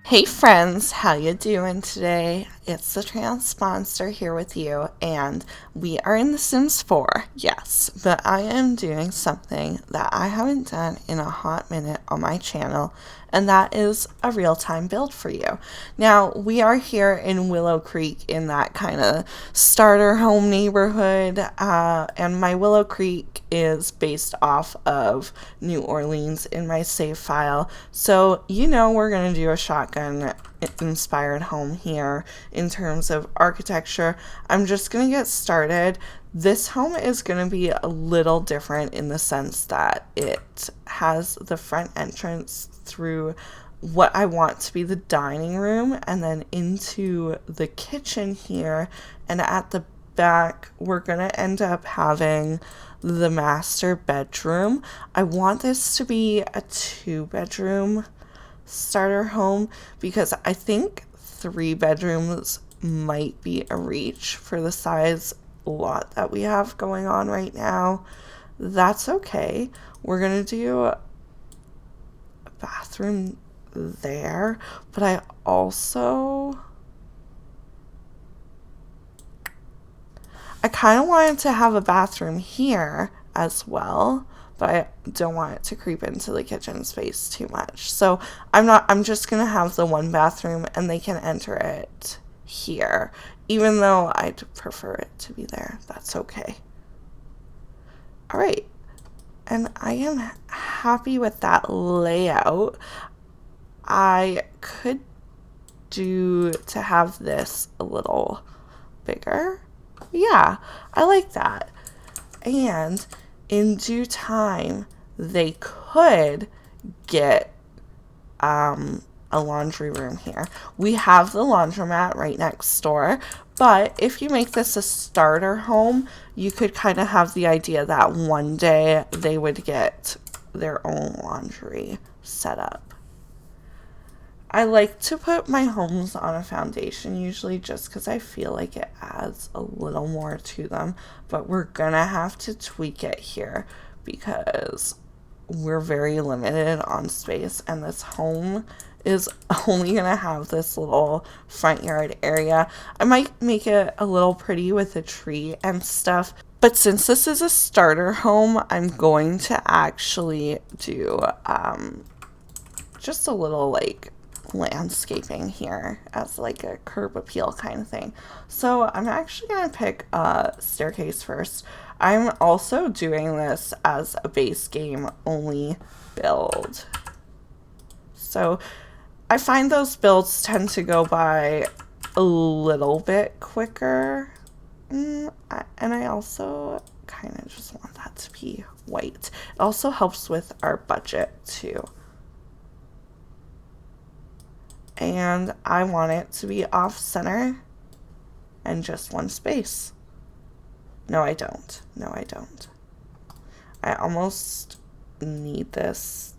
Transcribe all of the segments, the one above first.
Hey friends, how you doing today? It's the TheTranspondster here with you, and we are in The Sims 4, yes, but I am doing something that I haven't done in a hot minute on my channel, and that is a real-time build for you. Now, we are here in Willow Creek in that kind of starter home neighborhood, and my Willow Creek is based off of New Orleans in my save file. So, we're going to do a shotgun inspired home here in terms of architecture. I'm just going to get started. This home is going to be a little different in the sense that it has the front entrance through what I want to be the dining room and then into the kitchen here, and at the back we're going to end up having the master bedroom. I want this to be a 2-bedroom starter home because I think 3 bedrooms might be a reach for the size lot that we have going on right now. That's okay. We're gonna do a bathroom there, but I kind of wanted to have a bathroom here as well, but I don't want it to creep into the kitchen space too much. So I'm just going to have the 1 bathroom and they can enter it here, even though I'd prefer it to be there. That's okay. All right. And I am happy with that layout. I could do to have this a little bigger. Yeah, I like that. And in due time, they could get a laundry room here. We have the laundromat right next door, but if you make this a starter home, you could kind of have the idea that one day they would get their own laundry set up. I like to put my homes on a foundation usually just because I feel like it adds a little more to them, but we're gonna have to tweak it here because we're very limited on space and this home is only gonna have this little front yard area. I might make it a little pretty with a tree and stuff, but since this is a starter home, I'm going to actually do just a little like landscaping here as like a curb appeal kind of thing. So I'm actually going to pick a staircase first. I'm also doing this as a base game only build. So I find those builds tend to go by a little bit quicker. And I also kind of just want that to be white. It also helps with our budget too. And I want it to be off center and just 1 space. No, I don't. No, I don't. I almost need this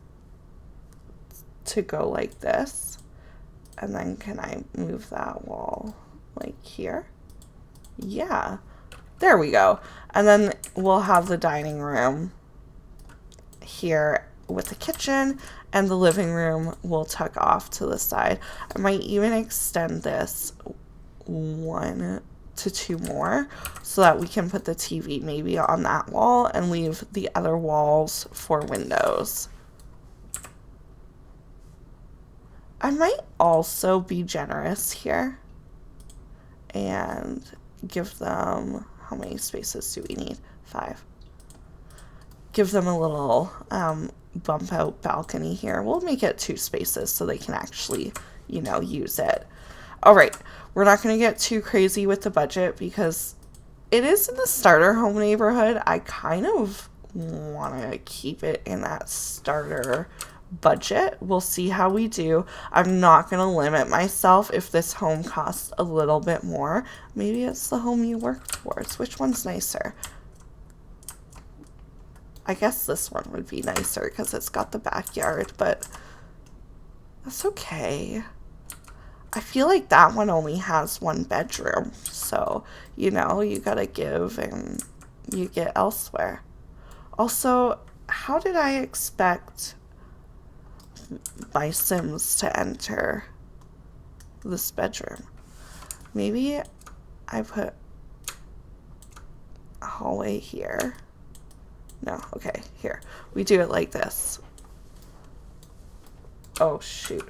to go like this. And then can I move that wall like here? Yeah, there we go. And then we'll have the dining room here with the kitchen, and the living room will tuck off to the side. I might even extend this 1 to 2 more so that we can put the TV maybe on that wall and leave the other walls for windows. I might also be generous here and give them, how many spaces do we need? 5. Give them a little bump out balcony here. We'll make it 2 spaces so they can actually, use it. All right, we're not going to get too crazy with the budget because it is in the starter home neighborhood. I kind of want to keep it in that starter budget. We'll see how we do. I'm not going to limit myself if this home costs a little bit more. Maybe it's the home you work towards. Which one's nicer? I guess this one would be nicer because it's got the backyard, but that's okay. I feel like that one only has 1 bedroom, so, you gotta give and you get elsewhere. Also, how did I expect my Sims to enter this bedroom. Maybe I put a hallway here. No, okay, here. We do it like this. Oh, shoot.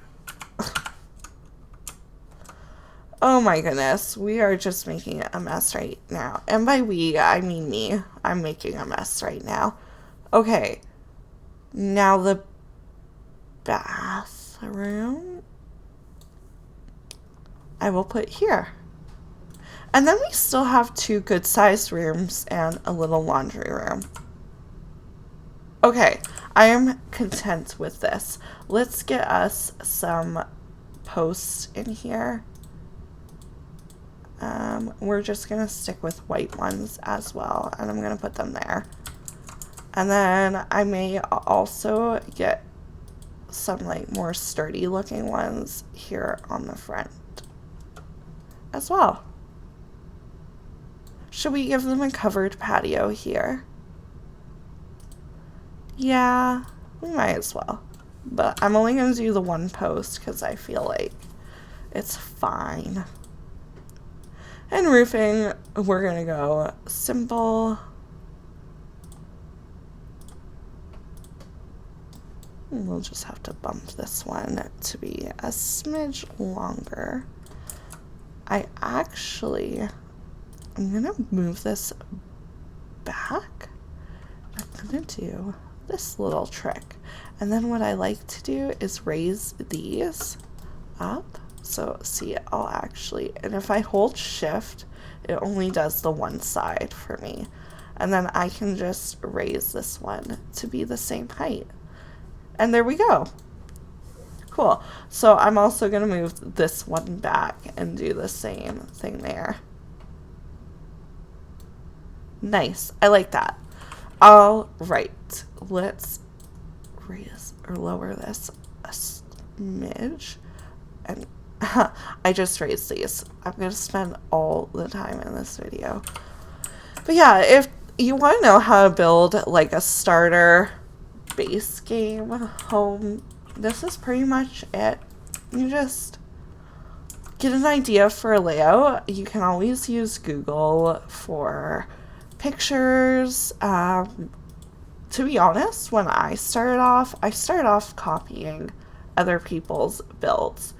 Oh my goodness, we are just making a mess right now. And by we, I mean me. I'm making a mess right now. Okay, now the bathroom I will put here. And then we still have 2 good-sized rooms and a little laundry room. Okay, I am content with this. Let's get us some posts in here. We're just going to stick with white ones as well, and I'm going to put them there. And then I may also get some like more sturdy looking ones here on the front as well. Should we give them a covered patio here? Yeah, we might as well. But I'm only going to do the 1 post because I feel like it's fine. And roofing, we're going to go simple. We'll just have to bump this one to be a smidge longer. I'm going to move this back. I'm going to do this little trick. And then what I like to do is raise these up. So see, I'll actually, and if I hold shift, it only does the one side for me. And then I can just raise this one to be the same height. And there we go. Cool. So I'm also going to move this one back and do the same thing there. Nice. I like that. All right. Let's raise or lower this a smidge. And I just raised these. I'm going to spend all the time in this video. But yeah, if you want to know how to build like a starter base game home, this is pretty much it. You just get an idea for a layout. You can always use Google for pictures. To be honest, when I started off copying other people's builds.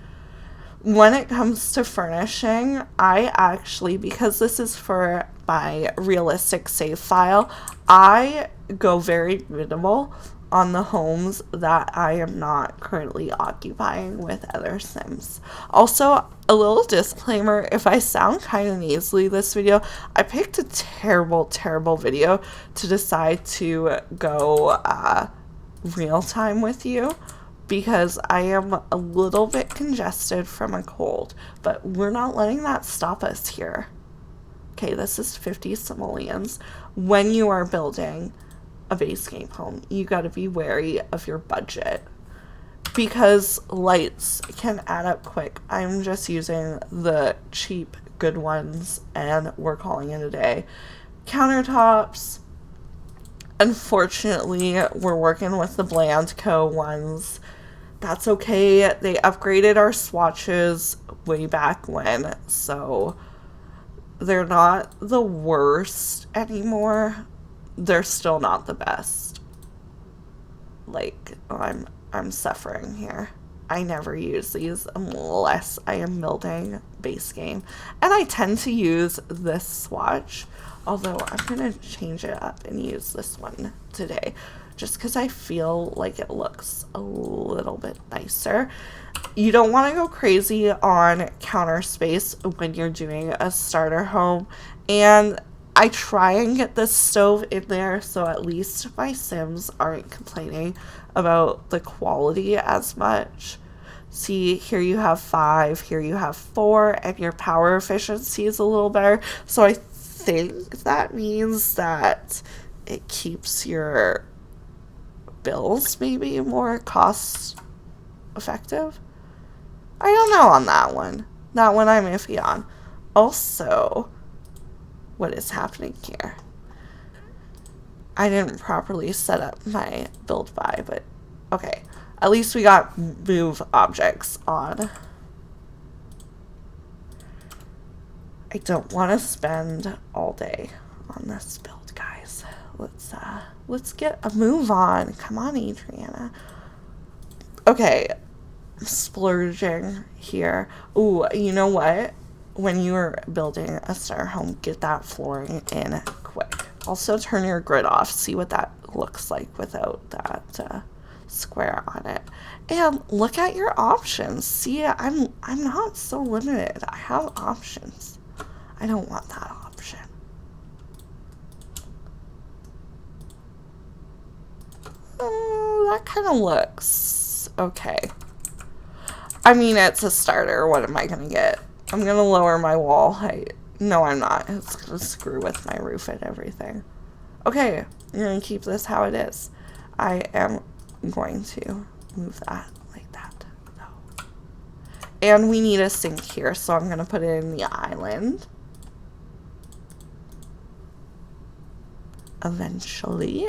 When it comes to furnishing, I actually, because this is for my realistic save file, I go very minimal on the homes that I am not currently occupying with other Sims. Also, a little disclaimer, if I sound kind of nasally this video, I picked a terrible, terrible video to decide to go real time with you, because I am a little bit congested from a cold, but we're not letting that stop us here. Okay, this is 50 simoleons. When you are building a base game home, you got to be wary of your budget because lights can add up quick. I'm just using the cheap good ones and we're calling it a day. Countertops, unfortunately, we're working with the Blandco ones. That's okay. They upgraded our swatches way back when, so they're not the worst anymore. They're still not the best. Like, I'm suffering here. I never use these unless I am building base game. And I tend to use this swatch, although I'm going to change it up and use this one today, just because I feel like it looks a little bit nicer. You don't want to go crazy on counter space when you're doing a starter home, and I try and get this stove in there so at least my Sims aren't complaining about the quality as much. See, here you have 5, here you have 4, and your power efficiency is a little better. So I think that means that it keeps your bills maybe more cost effective. I don't know on that one. That one I'm iffy on. Also, what is happening here? I didn't properly set up my build by, but okay. At least we got move objects on. I don't want to spend all day on this build, guys. Let's get a move on. Come on, Adriana. Okay, splurging here. Ooh, you know what? When you're building a starter home, get that flooring in quick. Also, turn your grid off. See what that looks like without that square on it. And look at your options. See, I'm not so limited. I have options. I don't want that option. Oh, that kind of looks okay. I mean, it's a starter. What am I going to get? I'm going to lower my wall height. No, I'm not. It's going to screw with my roof and everything. Okay, I'm going to keep this how it is. I am going to move that like that. No. And we need a sink here, so I'm going to put it in the island. Eventually.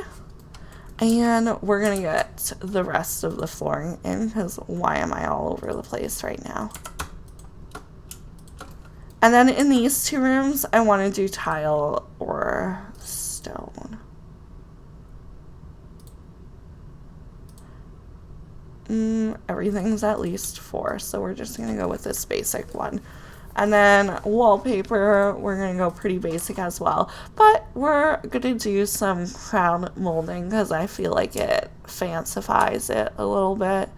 And we're going to get the rest of the flooring in, because why am I all over the place right now? And then in these two rooms, I want to do tile or stone. Everything's at least 4, so we're just going to go with this basic one. And then wallpaper, we're going to go pretty basic as well. But we're going to do some crown molding because I feel like it fancifies it a little bit.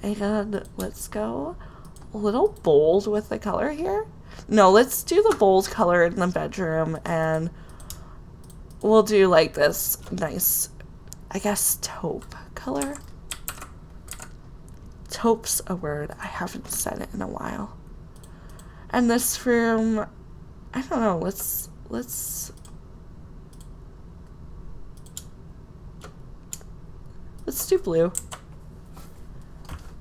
And let's go a little bold with the color here. No, let's do the bold color in the bedroom. And we'll do like this nice, I guess, taupe color. Taupe's a word. I haven't said it in a while. And this room, I don't know, let's do blue.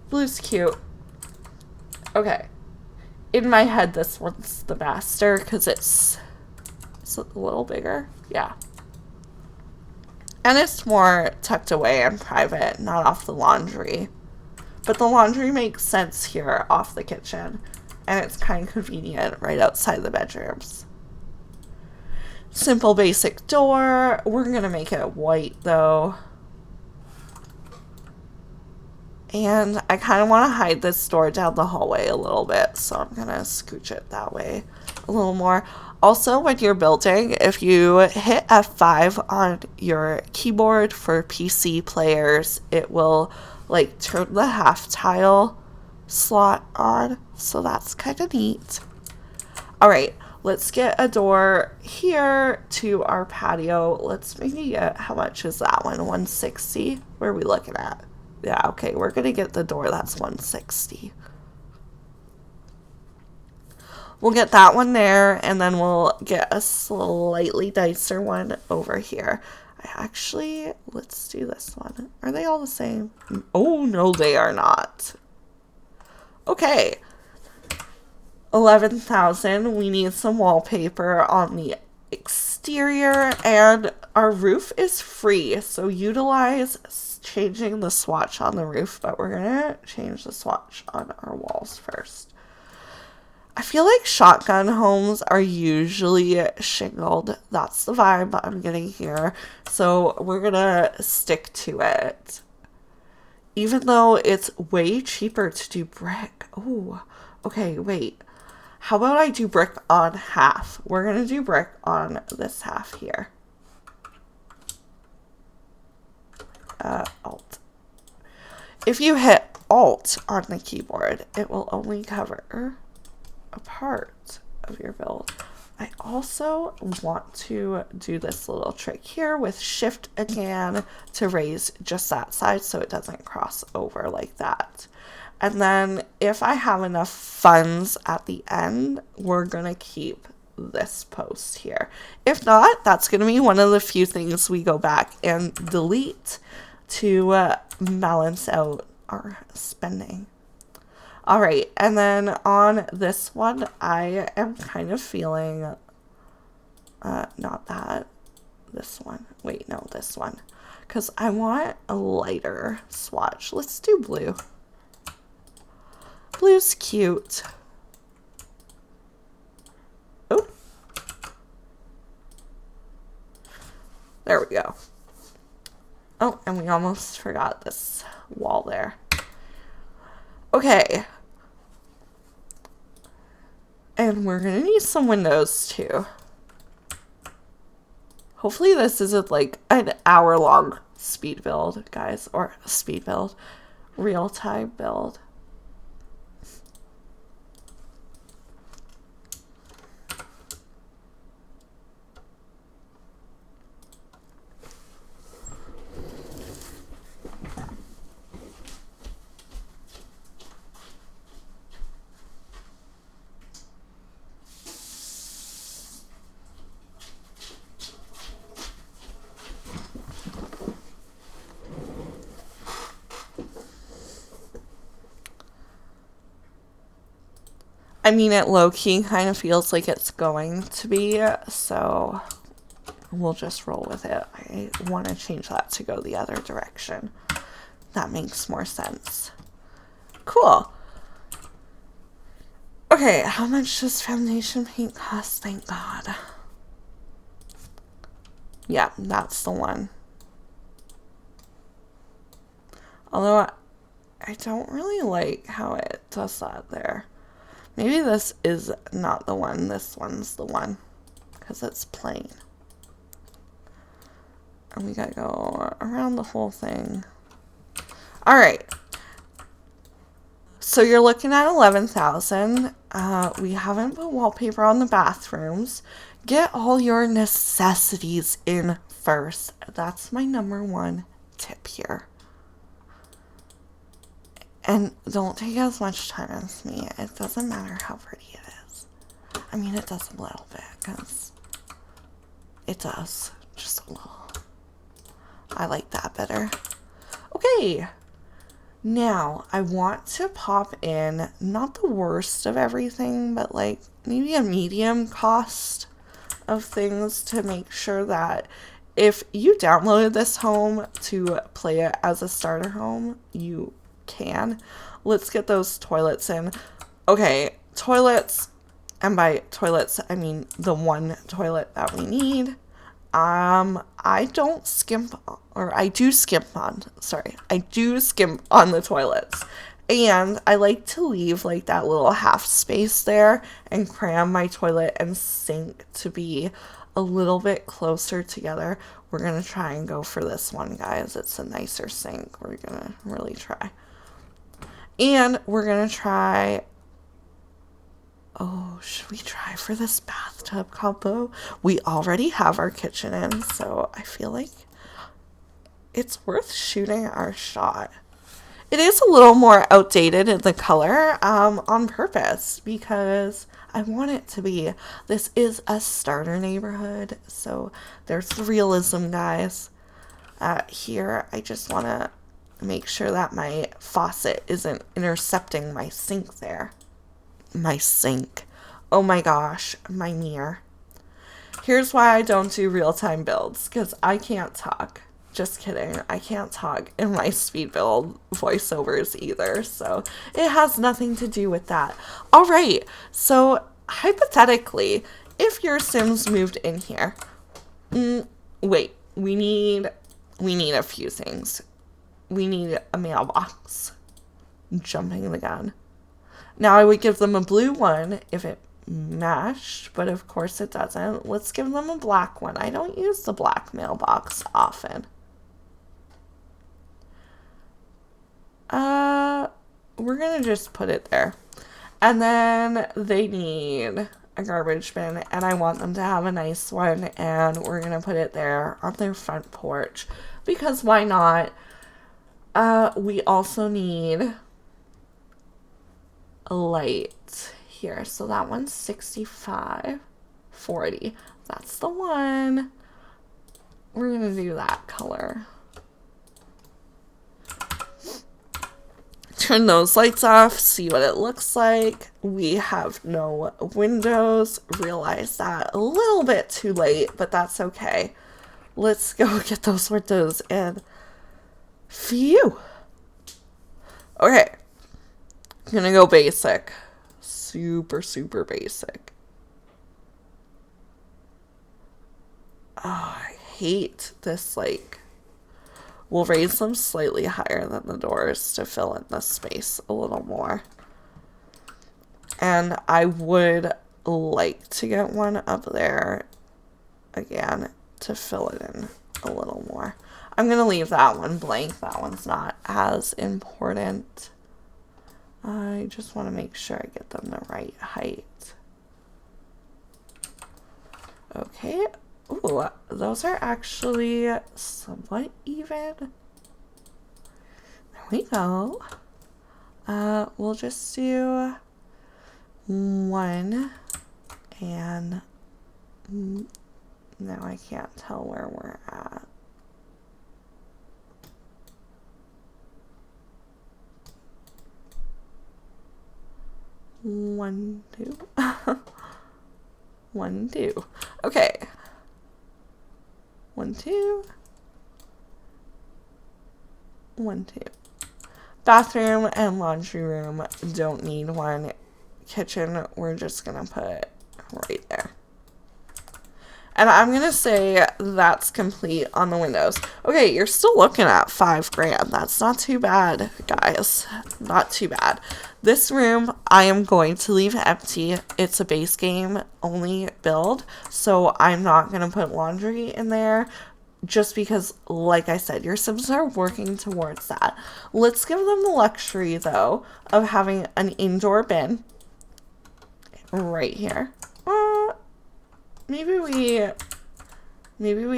Blue's cute. Okay. In my head, this one's the master because it's a little bigger. Yeah. And it's more tucked away and private, not off the laundry. But the laundry makes sense here off the kitchen. And it's kind of convenient right outside the bedrooms. Simple basic door. We're going to make it white though. And I kind of want to hide this door down the hallway a little bit. So I'm going to scooch it that way a little more. Also, when you're building, if you hit F5 on your keyboard for PC players, it will like turn the half tile slot on, so that's kind of neat. All right, let's get a door here to our patio. Let's maybe get, how much is that one? 160? Where are we looking at? Yeah, okay, we're gonna get the door that's 160. We'll get that one there, and then we'll get a slightly nicer one over here. Let's do this one. Are they all the same? Oh, no, they are not. Okay, 11,000. We need some wallpaper on the exterior, and our roof is free, so utilize changing the swatch on the roof, but we're gonna change the swatch on our walls first. I feel like shotgun homes are usually shingled. That's the vibe I'm getting here, so we're gonna stick to it. Even though it's way cheaper to do brick. Oh, okay, wait. How about I do brick on half? We're going to do brick on this half here. Alt. If you hit Alt on the keyboard, it will only cover a part of your build. I also want to do this little trick here with Shift again to raise just that side so it doesn't cross over like that. And then if I have enough funds at the end, we're going to keep this post here. If not, that's going to be one of the few things we go back and delete to balance out our spending. All right, and then on this one, I am kind of feeling, not that, this one. Wait, no, this one. Because I want a lighter swatch. Let's do blue. Blue's cute. Oh, There we go. Oh, and we almost forgot this wall there. Okay. And we're going to need some windows too. Hopefully this isn't like an hour-long speed build, guys. Or speed build. Real-time build. I mean, it low-key kind of feels like it's going to be, so we'll just roll with it. I want to change that to go the other direction. That makes more sense. Cool. Okay, how much does foundation paint cost? Thank God. Yeah, that's the one. Although I don't really like how it does that there. Maybe this is not the one. This one's the one. Because it's plain. And we gotta go around the whole thing. Alright. So you're looking at 11,000. We haven't put wallpaper on the bathrooms. Get all your necessities in first. That's my number one tip here. And don't take as much time as me. It doesn't matter how pretty it is. I mean, it does a little bit, because it does. Just a little. I like that better. Okay. Now, I want to pop in, not the worst of everything, but like maybe a medium cost of things to make sure that if you downloaded this home to play it as a starter home, you can. Let's get those toilets in. Okay, toilets, and by toilets I mean the one toilet that we need. I don't skimp, or I do skimp on, I do skimp on the toilets. And I like to leave like that little half space there and cram my toilet and sink to be a little bit closer together. We're going to try and go for this one, guys. It's a nicer sink. We're going to really try. And we're going to try... Oh, should we try for this bathtub combo? We already have our kitchen in, so I feel like it's worth shooting our shot. It is a little more outdated in the color on purpose because I want it to be. This is a starter neighborhood, so there's the realism, guys. Here, I just want to make sure that my faucet isn't intercepting my sink there. My sink. Oh my gosh, my mirror. Here's why I don't do real-time builds, because I can't talk. Just kidding. I can't talk in my speed build voiceovers either, so it has nothing to do with that. All right, so hypothetically, if your Sims moved in here, wait, we need a few things. We need a mailbox. Jumping the gun. Now I would give them a blue one if it matched, but of course it doesn't. Let's give them a black one. I don't use the black mailbox often. We're gonna just put it there. And then they need a garbage bin, and I want them to have a nice one, and we're gonna put it there on their front porch, because why not? We also need a light here, so that one's 6540. That's the one. We're gonna do that color. Turn those lights off, see what it looks like. We have no windows. Realize that a little bit too late, but that's okay. Let's go get those windows in. Phew. Okay. I'm gonna go basic. Super, super basic. Oh, I hate this, like, we'll raise them slightly higher than the doors to fill in the space a little more. And I would like to get one up there again to fill it in a little more. I'm going to leave that one blank. That one's not as important. I just want to make sure I get them the right height. Okay. Ooh, those are actually somewhat even. There we go. We'll just do 1 and now I can't tell where we're at. One, 2. 1, 2. Okay. 1, 2. 1, 2. Bathroom and laundry room don't need one. Kitchen, we're just gonna put right there. And I'm gonna say that's complete on the windows. Okay, you're still looking at $5,000. That's not too bad, guys. Not too bad. This room I am going to leave empty. It's a base game only build, so I'm not gonna put laundry in there just because, like I said, your Sims are working towards that. Let's give them the luxury, though, of having an indoor bin right here. Maybe we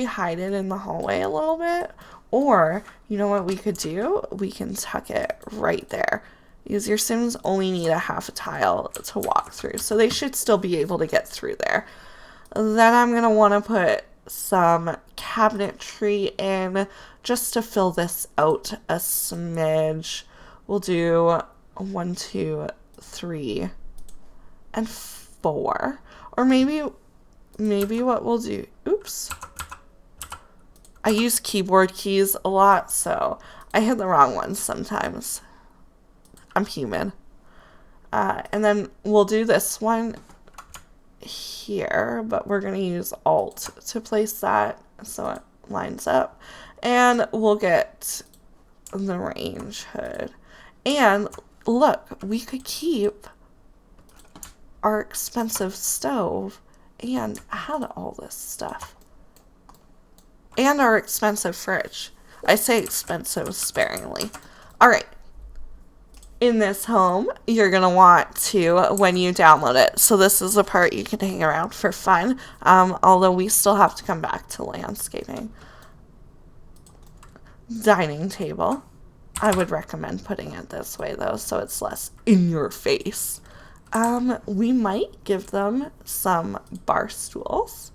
hide it in the hallway a little bit, or you know what we could do? We can tuck it right there because your Sims only need a half a tile to walk through, so they should still be able to get through there. Then I'm gonna want to put some cabinetry in just to fill this out a smidge. We'll do 1, 2, 3, and 4, or maybe what we'll do, oops, I use keyboard keys a lot, so I hit the wrong ones sometimes. I'm human. And then we'll do this one here, but we're going to use Alt to place that so it lines up. And we'll get the range hood. And look, we could keep our expensive stove and add all this stuff. And our expensive fridge. I say expensive sparingly. Alright. In this home, you're going to want to, when you download it, so this is the part you can hang around for fun, although we still have to come back to landscaping. Dining table. I would recommend putting it this way, though, so it's less in your face. We might give them some bar stools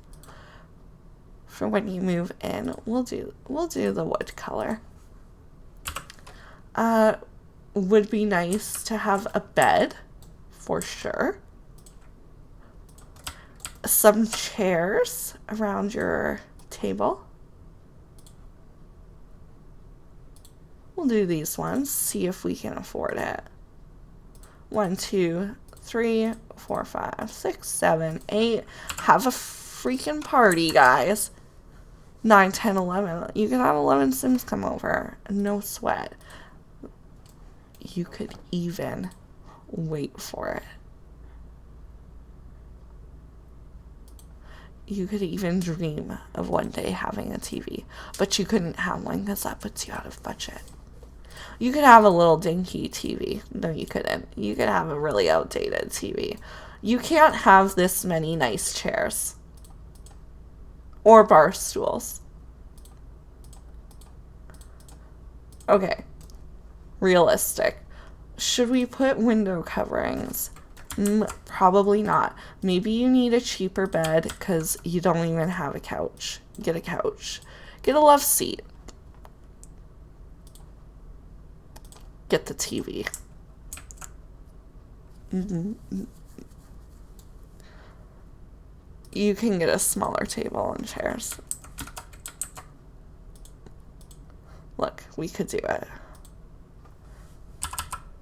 for when you move in. We'll do the wood color. Would be nice to have a bed for sure. Some chairs around your table. We'll do these ones, see if we can afford it. 1, 2, 3, 4, 5, 6, 7, 8. Have a freaking party, guys. 9, 10, 11. You can have 11 Sims come over. No sweat. You could even wait for it. You could even dream of one day having a TV, but you couldn't have one because that puts you out of budget. You could have a little dinky TV. No, you couldn't. You could have a really outdated TV. You can't have this many nice chairs or bar stools. Okay. Realistic. Should we put window coverings? Probably not. Maybe you need a cheaper bed because you don't even have a couch. Get a couch. Get a love seat. Get the TV. You can get a smaller table and chairs. Look, we could do it.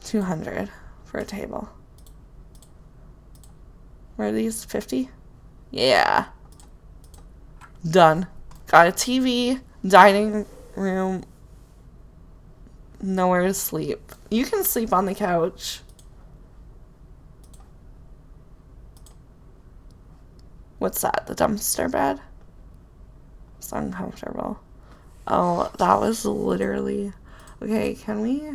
200 for a table. Were these 50? Yeah. Done. Got a TV, dining room, nowhere to sleep. You can sleep on the couch. What's that? The dumpster bed? It's uncomfortable. Oh, that was literally... Okay, can we...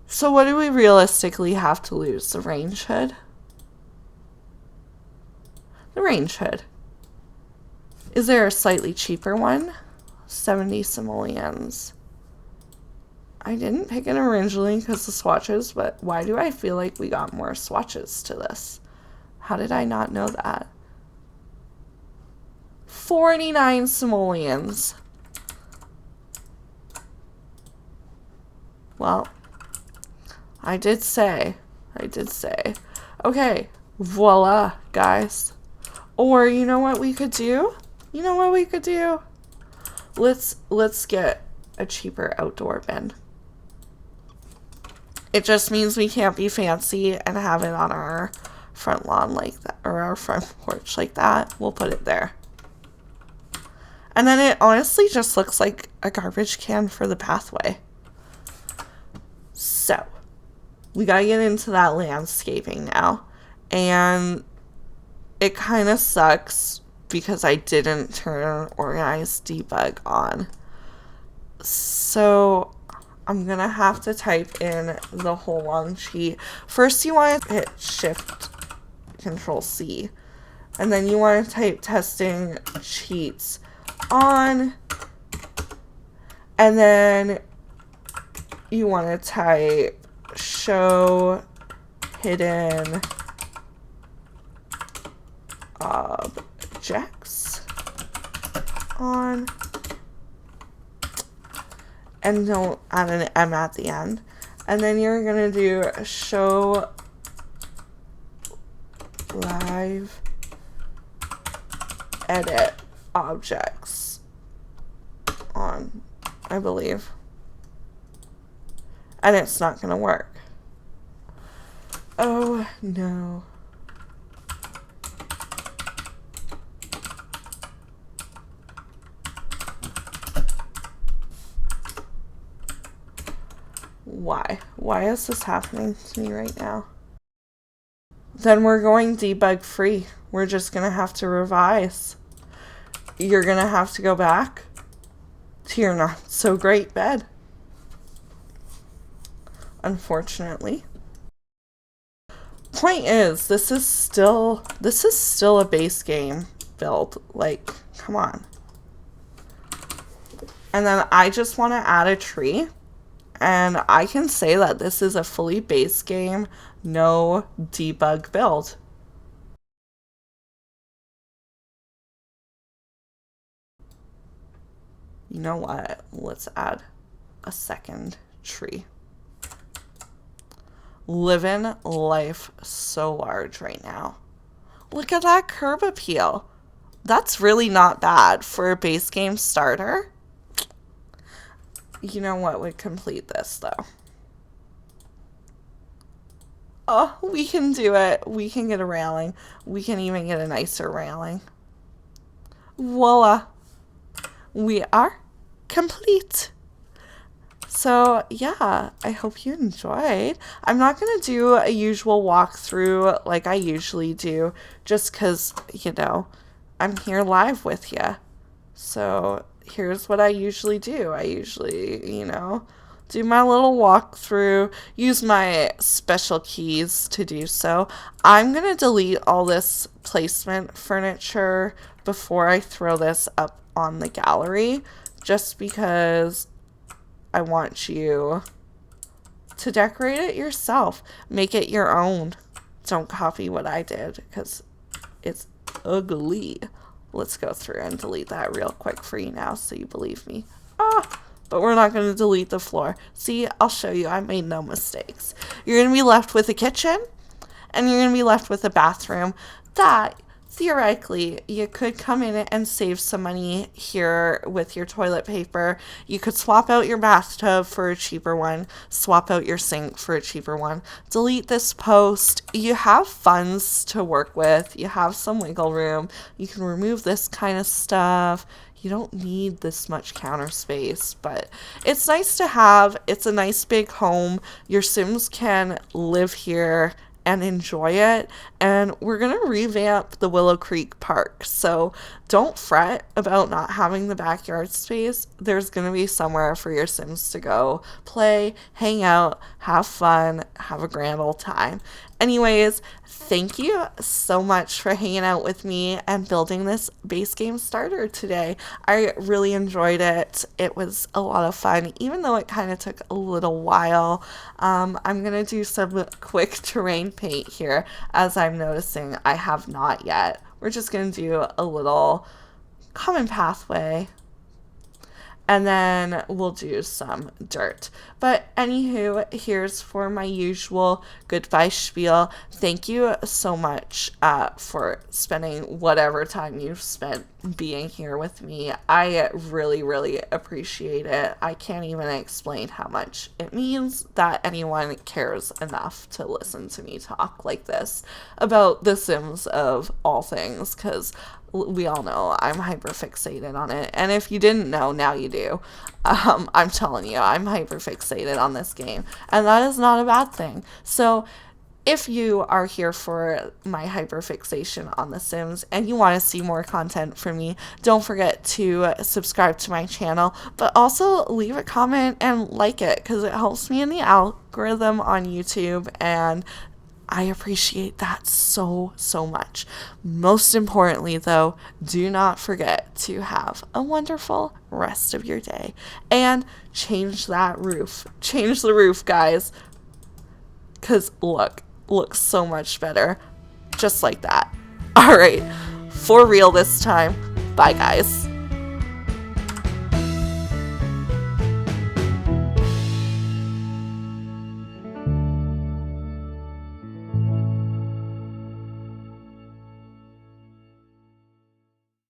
So what do we realistically have to lose? The range hood? The range hood. Is there a slightly cheaper one? 70 simoleons. I didn't pick it originally because of swatches, but why do I feel like we got more swatches to this? How did I not know that? 49 simoleons. Well, I did say. Okay, voila, guys. Or you know what we could do? Let's get a cheaper outdoor bin. It just means we can't be fancy and have it on our front lawn like that, or our front porch like that. We'll put it there. And then it honestly just looks like a garbage can for the pathway. So, we gotta get into that landscaping now. And it kind of sucks because I didn't turn organized debug on. So, I'm gonna have to type in the whole long sheet. First, you want to hit Shift Control C. And then you want to type testing cheats on. And then you want to type show hidden objects on, and don't add an M at the end. And then you're gonna do show live edit objects on, I believe. And it's not gonna work. Oh no. Why? Why is this happening to me right now? Then we're going debug free. We're just gonna have to revise. You're gonna have to go back to your not so great bed. Unfortunately. Point is, this is still a base game build. Like, come on. And then I just want to add a tree. And I can say that this is a fully base game, no debug build. You know what? Let's add a second tree. Living life so large right now. Look at that curb appeal. That's really not bad for a base game starter. You know what would complete this, though? Oh, we can do it. We can get a railing. We can even get a nicer railing. Voila. We are complete. So, yeah, I hope you enjoyed. I'm not going to do a usual walkthrough like I usually do, just because, you know, I'm here live with you. So, here's what I usually do. I usually, you know, do my little walkthrough, use my special keys to do so. I'm going to delete all this placement furniture before I throw this up on the gallery, just because I want you to decorate it yourself. Make it your own. Don't copy what I did, because it's ugly. Let's go through and delete that real quick for you now so you believe me. But we're not going to delete the floor. See, I'll show you. I made no mistakes. You're going to be left with a kitchen, and you're going to be left with a bathroom that theoretically, you could come in and save some money here with your toilet paper. You could swap out your bathtub for a cheaper one, swap out your sink for a cheaper one, delete this post. You have funds to work with, you have some wiggle room, you can remove this kind of stuff. You don't need this much counter space, but it's nice to have. It's a nice big home. Your Sims can live here and enjoy it. And we're going to revamp the Willow Creek Park. So don't fret about not having the backyard space. There's going to be somewhere for your Sims to go play, hang out, have fun, have a grand old time. Anyways, thank you so much for hanging out with me and building this base game starter today. I really enjoyed it. It was a lot of fun, even though it kind of took a little while. I'm going to do some quick terrain paint here, as I'm noticing I have not yet. We're just going to do a little common pathway, and then we'll do some dirt. But anywho, here's for my usual goodbye spiel. Thank you so much for spending whatever time you've spent being here with me. I really, really appreciate it. I can't even explain how much it means that anyone cares enough to listen to me talk like this about The Sims of all things, because we all know I'm hyper fixated on it. And if you didn't know, now you do. I'm telling you, I'm hyper fixated on this game, and that is not a bad thing. So if you are here for my hyperfixation on The Sims and you want to see more content from me, don't forget to subscribe to my channel, but also leave a comment and like it, because it helps me in the algorithm on YouTube, and I appreciate that so, so much. Most importantly, though, do not forget to have a wonderful rest of your day. And change that roof. Change the roof, guys. Because look, looks so much better. Just like that. All right. For real this time. Bye, guys.